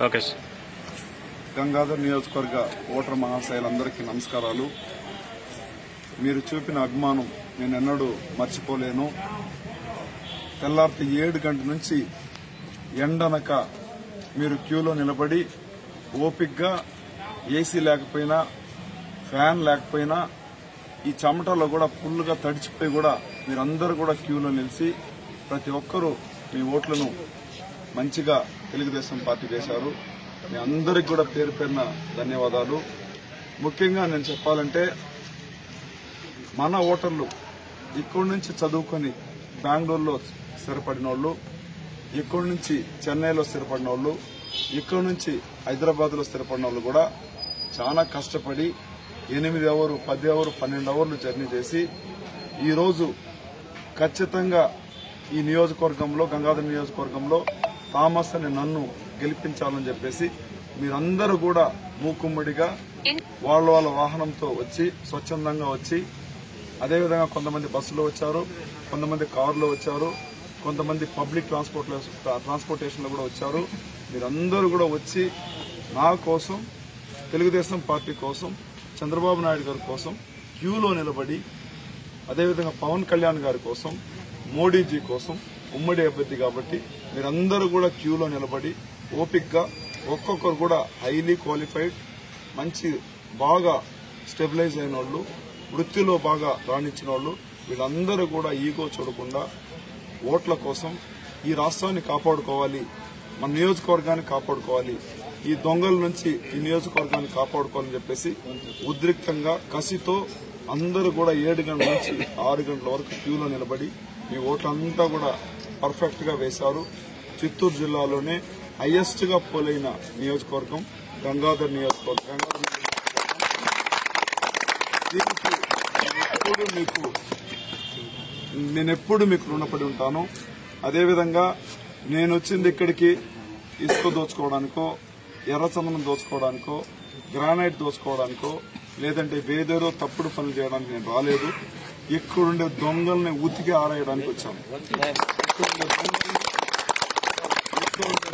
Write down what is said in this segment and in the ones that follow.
Okay sir. Gangadhar నియోజకవర్గ voter మహాశయులందరికీ నమస్కారాలు. మీరు చూపిన అభిమానం నేను ఎన్నడూ మర్చిపోలేను. తెల్లారితే 7 గంటల నుంచి ఎండనక మీరు క్యూలో నిలబడి ఓపికగా ఏసీ లేకపోయినా ఫ్యాన్ లేకపోయినా ఈ చెమటలో కూడా ఫుల్గా తడిచిపోయి కూడా మీరందరూ కూడా క్యూలో నిలిచి ప్రతి ఒక్కరూ మీ ఓట్లను మంచిగా తెలుగుదేశం పార్టీ వేశారు. మీ అందరికి కూడా పేరు పేరున ధన్యవాదాలు. ముఖ్యంగా నేను చెప్పాలంటే మన ఓటర్లు ఇక్కడి నుంచి చదువుకొని బెంగళూరులో స్థిరపడిన వాళ్ళు, ఇక్కడి నుంచి చెన్నైలో స్థిరపడిన వాళ్ళు, ఇక్కడి నుంచి హైదరాబాద్లో స్థిరపడిన వాళ్ళు కూడా చాలా కష్టపడి 8 అవర్లు 10 అవర్లు 12 అవర్లు జర్నీ చేసి ఈరోజు ఖచ్చితంగా ఈ నియోజకవర్గంలో గంగాధర్ నియోజకవర్గంలో థామస్ అని నన్ను గెలిపించాలని చెప్పేసి మీరందరూ కూడా మూకుమ్మడిగా వాళ్ళ వాహనంతో వచ్చి స్వచ్ఛందంగా వచ్చి, అదేవిధంగా కొంతమంది బస్సులో వచ్చారు, కొంతమంది కారులో వచ్చారు, కొంతమంది పబ్లిక్ ట్రాన్స్పోర్టేషన్ లో కూడా వచ్చారు. మీరందరూ కూడా వచ్చి నా కోసం, తెలుగుదేశం పార్టీ కోసం, చంద్రబాబు నాయుడు గారి కోసం క్యూలో నిలబడి, అదేవిధంగా పవన్ కళ్యాణ్ గారి కోసం, మోడీజీ కోసం, ఉమ్మడి అభ్యర్థి కాబట్టి మీరందరూ కూడా క్యూలో నిలబడి ఓపిక్గా ఒక్కొక్కరు కూడా హైలీ క్వాలిఫైడ్, మంచి బాగా స్టెబిలైజ్ అయిన వాళ్ళు, వృత్తిలో బాగా రాణించిన వాళ్ళు, వీళ్ళందరూ కూడా ఈగో చూడకుండా ఓట్ల కోసం ఈ రాష్ట్రాన్ని కాపాడుకోవాలి, మన నియోజకవర్గాన్ని కాపాడుకోవాలి, ఈ దొంగల నుంచి ఈ నియోజకవర్గాన్ని కాపాడుకోవాలని చెప్పేసి ఉద్రిక్తంగా కసితో అందరూ కూడా 7 గంటల నుంచి 6 గంటల వరకు క్యూలో నిలబడి మీ ఓట్లంతా కూడా పర్ఫెక్ట్ గా వేశారు. చిత్తూరు జిల్లాలోనే హైయెస్ట్ గా పోలైన నియోజకవర్గం గంగాధర్ నియోజకవర్గం. దీనికి నేనెప్పుడు మీకు రుణపడి ఉంటాను. అదేవిధంగా నేను వచ్చింది ఇక్కడికి ఇసుక దోచుకోవడానికో, ఎర్రచందనం దోచుకోవడానికో, గ్రానైట్ దోచుకోవడానికో, లేదంటే వేదేదో తప్పుడు పనులు చేయడానికి నేను రాలేదు. ఇక్కడుండే దొంగల్ని ఉతికి ఆరేయడానికి వచ్చాను.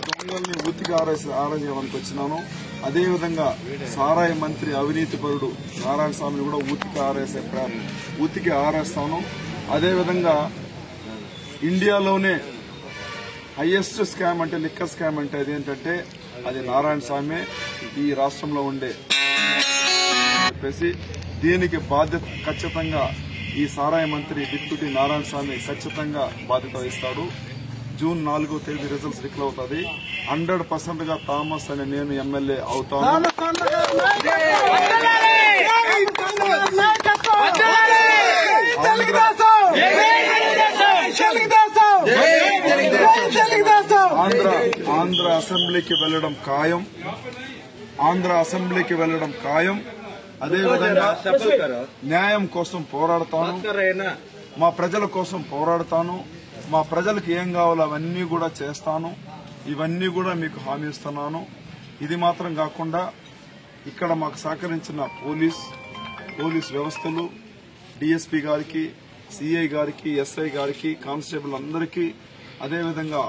దొంగల్ని ఉతికి ఆరేయడానికి వచ్చినాను. అదేవిధంగా సారాయి మంత్రి అవినీతి పరుడు నారాయణ స్వామిని కూడా ఉతికి ఆరేస్తాను. అదేవిధంగా ఇండియాలోనే హైయెస్ట్ స్కామ్ అంటే లిక్కర్ స్కామ్ అంటే అదేంటంటే అది నారాయణ స్వామి ఈ రాష్ట్రంలో ఉండే చెప్పేసి దీనికి బాధ్యత ఖచ్చితంగా ఈ సారాయి మంత్రి డిప్యూటీ నారాయణ స్వామి ఖచ్చితంగా బాధ్యత వహిస్తాడు. జూన్ 4వ తేదీ రిజల్ట్స్ డిక్లేర్ అవుతుంది. 100% గా థామస్ అని నేను ఎమ్మెల్యే అవుతాను. ఆంధ్ర అసెంబ్లీకి వెళ్లడం ఖాయం. అదేవిధంగా న్యాయం కోసం పోరాడతాను, మా ప్రజల కోసం పోరాడతాను, మా ప్రజలకు ఏం కావాలో అవన్నీ కూడా చేస్తాను. ఇవన్నీ కూడా మీకు హామీ ఇస్తున్నాను. ఇది మాత్రం కాకుండా ఇక్కడ మాకు సహకరించిన పోలీస్ వ్యవస్థలు, డీఎస్పీ గారికి, సిఐ గారికి, ఎస్ఐ గారికి, కానిస్టేబుల్ అందరికీ, అదేవిధంగా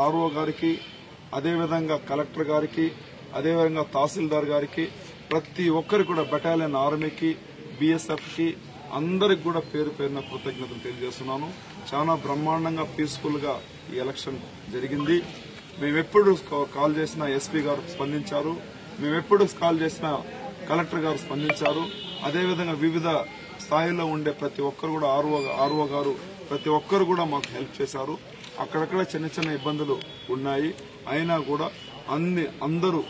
ఆర్ఓ గారికి, అదేవిధంగా కలెక్టర్ గారికి, అదేవిధంగా తహసీల్దార్ గారికి, ప్రతి ఒక్కరికి కూడా బెటాలియన్ ఆర్మీకి, బీఎస్ఎఫ్ కి అందరికి కూడా పేరు పేరున కృతజ్ఞతలు తెలియజేస్తున్నాను. చాలా బ్రహ్మాండంగా పీస్ఫుల్ గా ఈ ఎలక్షన్ జరిగింది. మేమెప్పుడు కాల్ చేసినా ఎస్పీ గారు స్పందించారు, మేమెప్పుడు కాల్ చేసినా కలెక్టర్ గారు స్పందించారు. అదేవిధంగా వివిధ స్థాయిలో ఉండే ప్రతి ఒక్కరు కూడా ఆర్ఓ గారు ప్రతి ఒక్కరు కూడా మాకు హెల్ప్ చేశారు. అక్కడక్కడ చిన్న ఇబ్బందులు ఉన్నాయి, అయినా కూడా అందరూ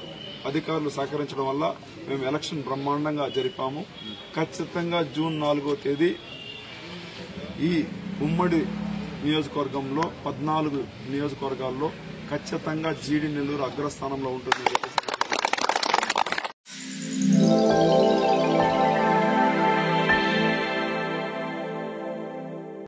అధికారులు సహకరించడం వల్ల మేము ఎలక్షన్ బ్రహ్మాండంగా జరిపాము. ఖచ్చితంగా జూన్ 4వ తేదీ ఈ ఉమ్మడి నియోజకవర్గంలో 14 నియోజకవర్గాల్లో ఖచ్చితంగా జీడీ నెల్లూరు అగ్రస్థానంలో ఉంటుంది.